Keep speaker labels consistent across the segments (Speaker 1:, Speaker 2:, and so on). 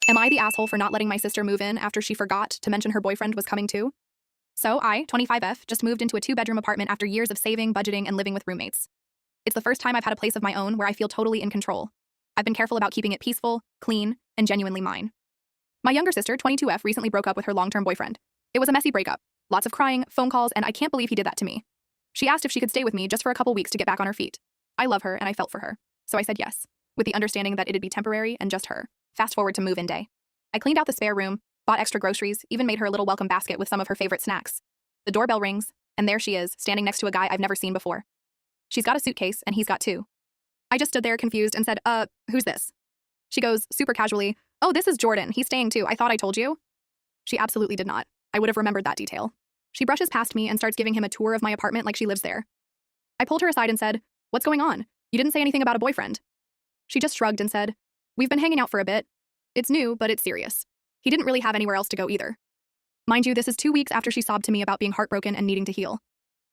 Speaker 1: Am I the asshole for not letting my sister move in after she forgot to mention her boyfriend was coming too? So I, 25F, just moved into a 2-bedroom apartment after years of saving, budgeting, and living with roommates. It's the first time I've had a place of my own where I feel totally in control. I've been careful about keeping it peaceful, clean, and genuinely mine. My younger sister, 22F, recently broke up with her long-term boyfriend. It was a messy breakup. Lots of crying, phone calls, and I can't believe he did that to me. She asked if she could stay with me just for a couple weeks to get back on her feet. I love her and I felt for her. So I said yes, with the understanding that it'd be temporary and just her. Fast forward to move-in day. I cleaned out the spare room, bought extra groceries, even made her a little welcome basket with some of her favorite snacks. The doorbell rings, and there she is, standing next to a guy I've never seen before. She's got a suitcase, and he's got two. I just stood there confused and said, who's this? She goes, super casually, oh, this is Jordan. He's staying too. I thought I told you. She absolutely did not. I would have remembered that detail. She brushes past me and starts giving him a tour of my apartment like she lives there. I pulled her aside and said, what's going on? You didn't say anything about a boyfriend. She just shrugged and said, we've been hanging out for a bit. It's new, but it's serious. He didn't really have anywhere else to go either. Mind you, this is 2 weeks after she sobbed to me about being heartbroken and needing to heal.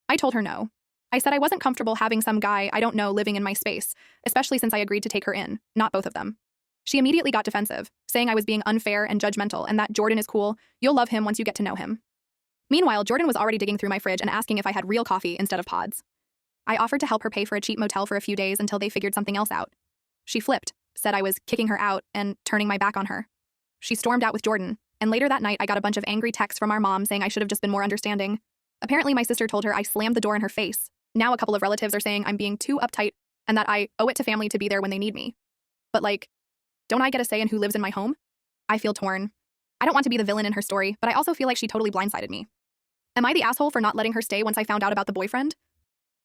Speaker 1: I told her no. I said I wasn't comfortable having some guy I don't know living in my space, especially since I agreed to take her in, not both of them. She immediately got defensive, saying I was being unfair and judgmental and that Jordan is cool, you'll love him once you get to know him. Meanwhile, Jordan was already digging through my fridge and asking if I had real coffee instead of pods. I offered to help her pay for a cheap motel for a few days until they figured something else out. She flipped, said I was kicking her out and turning my back on her. She stormed out with Jordan, and later that night I got a bunch of angry texts from our mom saying I should have just been more understanding. Apparently my sister told her I slammed the door in her face. Now a couple of relatives are saying I'm being too uptight and that I owe it to family to be there when they need me. But don't I get a say in who lives in my home? I feel torn. I don't want to be the villain in her story, but I also feel like she totally blindsided me. Am I the asshole for not letting her stay once I found out about the boyfriend?